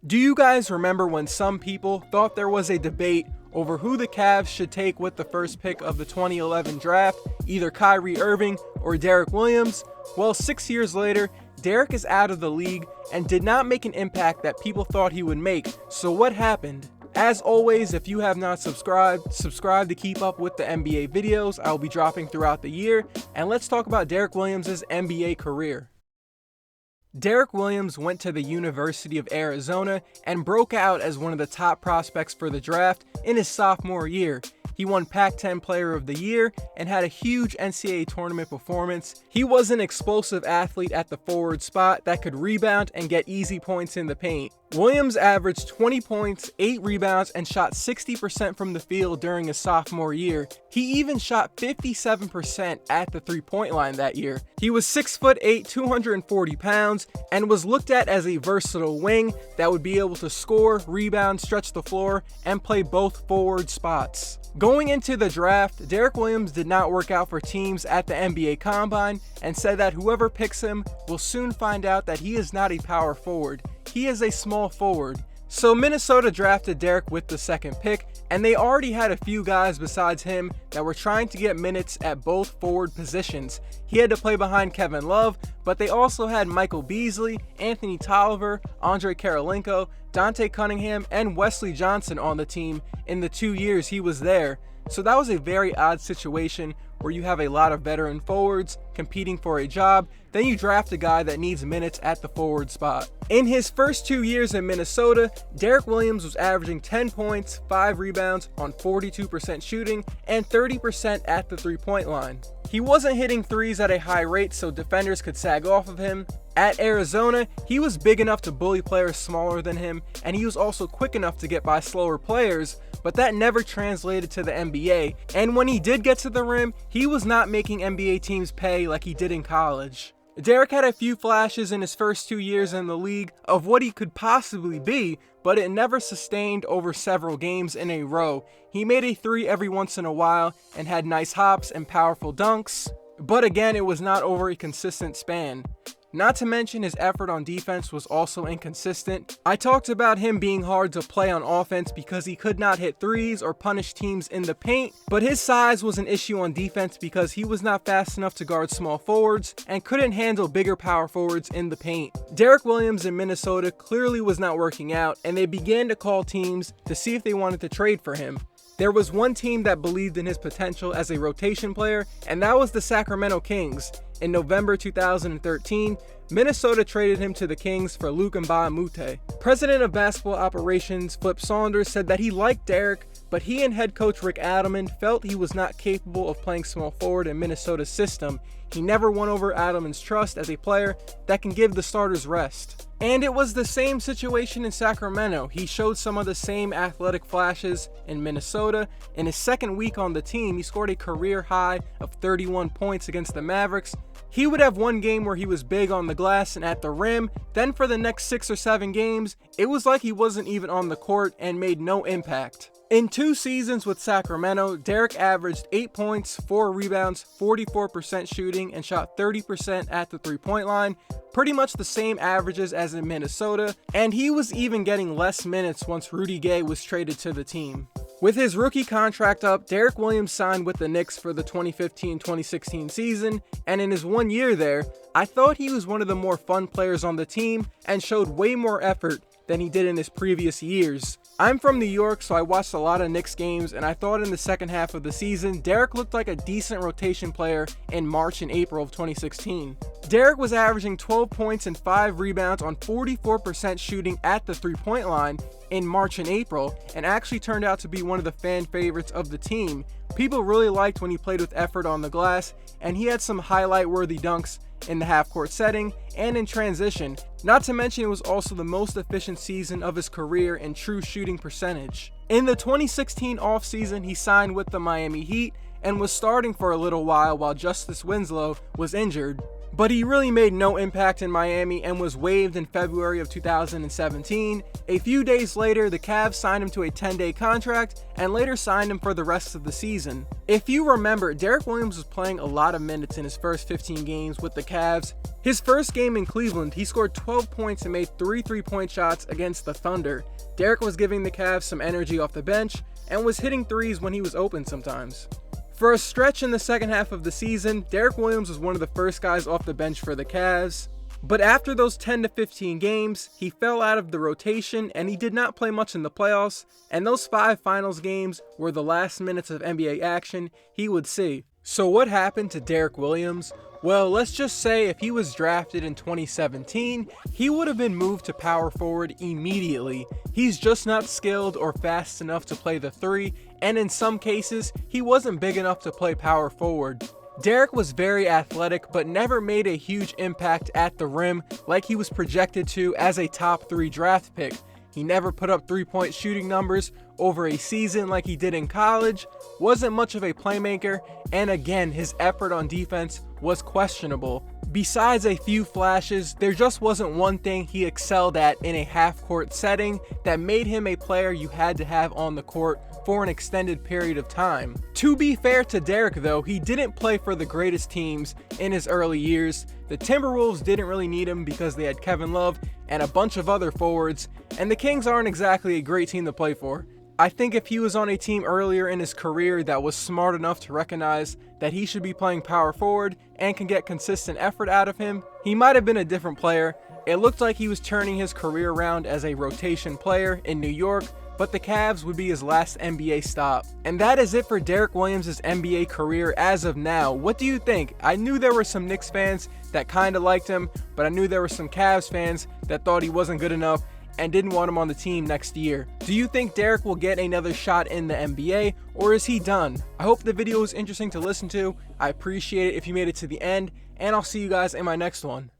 Do you guys remember when some people thought there was a debate over who the Cavs should take with the first pick of the 2011 draft, either Kyrie Irving or Derrick Williams? Well, 6 years later, Derrick is out of the league and did not make an impact that people thought he would make. So what happened? As always, if you have not subscribed, subscribe to keep up with the NBA videos I'll be dropping throughout the year, and let's talk about Derrick Williams' NBA career. Derrick Williams went to the University of Arizona and broke out as one of the top prospects for the draft in his sophomore year. He won Pac-10 Player of the Year and had a huge NCAA tournament performance. He was an explosive athlete at the forward spot that could rebound and get easy points in the paint. Williams averaged 20 points, 8 rebounds, and shot 60% from the field during his sophomore year. He even shot 57% at the three-point line that year. He was 6'8", 240 pounds, and was looked at as a versatile wing that would be able to score, rebound, stretch the floor, and play both forward spots. Going into the draft, Derrick Williams did not work out for teams at the NBA Combine and said that whoever picks him will soon find out that he is not a power forward. He is a small forward. So Minnesota drafted Derrick with the second pick, and they already had a few guys besides him that were trying to get minutes at both forward positions. He had to play behind Kevin Love, but they also had Michael Beasley, Anthony Tolliver, Andre Karolinko, Dante Cunningham, and Wesley Johnson on the team in the 2 years he was there. So that was a very odd situation where you have a lot of veteran forwards competing for a job, then you draft a guy that needs minutes at the forward spot. In his first 2 years in Minnesota, Derrick Williams was averaging 10 points, 5 rebounds on 42% shooting, and 30% at the three-point line. He wasn't hitting threes at a high rate so defenders could sag off of him. At Arizona, he was big enough to bully players smaller than him, and he was also quick enough to get by slower players, but that never translated to the NBA, and when he did get to the rim, he was not making NBA teams pay like he did in college. Derrick had a few flashes in his first 2 years in the league of what he could possibly be, but it never sustained over several games in a row. He made a three every once in a while and had nice hops and powerful dunks, but again, it was not over a consistent span. Not to mention his effort on defense was also inconsistent. I talked about him being hard to play on offense because he could not hit threes or punish teams in the paint, but his size was an issue on defense because he was not fast enough to guard small forwards and couldn't handle bigger power forwards in the paint. Derrick Williams in Minnesota clearly was not working out, and they began to call teams to see if they wanted to trade for him. There was one team that believed in his potential as a rotation player, and that was the Sacramento Kings. In November 2013, Minnesota traded him to the Kings for Luc Mbah a Moute. President of Basketball Operations Flip Saunders said that he liked Derrick, but he and head coach Rick Adelman felt he was not capable of playing small forward in Minnesota's system. He never won over Adelman's trust as a player that can give the starters rest. And it was the same situation in Sacramento. He showed some of the same athletic flashes in Minnesota. In his second week on the team, he scored a career high of 31 points against the Mavericks. He would have one game where he was big on the glass and at the rim, then for the next 6 or 7 games, it was like he wasn't even on the court and made no impact. In 2 seasons with Sacramento, Derrick averaged 8 points, 4 rebounds, 44% shooting, and shot 30% at the three-point line, pretty much the same averages as in Minnesota, and he was even getting less minutes once Rudy Gay was traded to the team. With his rookie contract up, Derrick Williams signed with the Knicks for the 2015-2016 season, and in his 1 year there, I thought he was one of the more fun players on the team and showed way more effort than he did in his previous years. I'm from New York, so I watched a lot of Knicks games, and I thought in the second half of the season, Derrick looked like a decent rotation player in March and April of 2016. Derrick was averaging 12 points and 5 rebounds on 44% shooting at the three-point line in March and April, and actually turned out to be one of the fan favorites of the team. People really liked when he played with effort on the glass, and he had some highlight-worthy dunks in the half-court setting and in transition. Not to mention it was also the most efficient season of his career in true shooting percentage. In the 2016 offseason, he signed with the Miami Heat and was starting for a little while Justice Winslow was injured. But he really made no impact in Miami and was waived in February of 2017. A few days later, the Cavs signed him to a 10-day contract and later signed him for the rest of the season. If you remember, Derrick Williams was playing a lot of minutes in his first 15 games with the Cavs, His first game in Cleveland, he scored 12 points and made 3 3-point shots against the Thunder. Derrick was giving the Cavs some energy off the bench and was hitting threes when he was open sometimes. For a stretch in the second half of the season, Derrick Williams was one of the first guys off the bench for the Cavs. But after those 10 to 15 games, he fell out of the rotation and he did not play much in the playoffs, and those 5 finals games were the last minutes of NBA action he would see. So what happened to Derrick Williams? Well, let's just say if he was drafted in 2017, he would have been moved to power forward immediately. He's just not skilled or fast enough to play the 3, and in some cases, he wasn't big enough to play power forward. Derrick was very athletic but never made a huge impact at the rim like he was projected to as a top 3 draft pick. He never put up 3-point shooting numbers over a season like he did in college, wasn't much of a playmaker, and again, his effort on defense was questionable. Besides a few flashes, there just wasn't one thing he excelled at in a half-court setting that made him a player you had to have on the court for an extended period of time. To be fair to Derrick though, he didn't play for the greatest teams in his early years. The Timberwolves didn't really need him because they had Kevin Love and a bunch of other forwards, and the Kings aren't exactly a great team to play for. I think if he was on a team earlier in his career that was smart enough to recognize that he should be playing power forward and can get consistent effort out of him, he might have been a different player. It looked like he was turning his career around as a rotation player in New York, but the Cavs would be his last NBA stop. And that is it for Derrick Williams' NBA career as of now. What do you think? I knew there were some Knicks fans that kind of liked him, but I knew there were some Cavs fans that thought he wasn't good enough and didn't want him on the team next year. Do you think Derrick will get another shot in the NBA, or is he done? I hope the video was interesting to listen to. I appreciate it if you made it to the end, and I'll see you guys in my next one.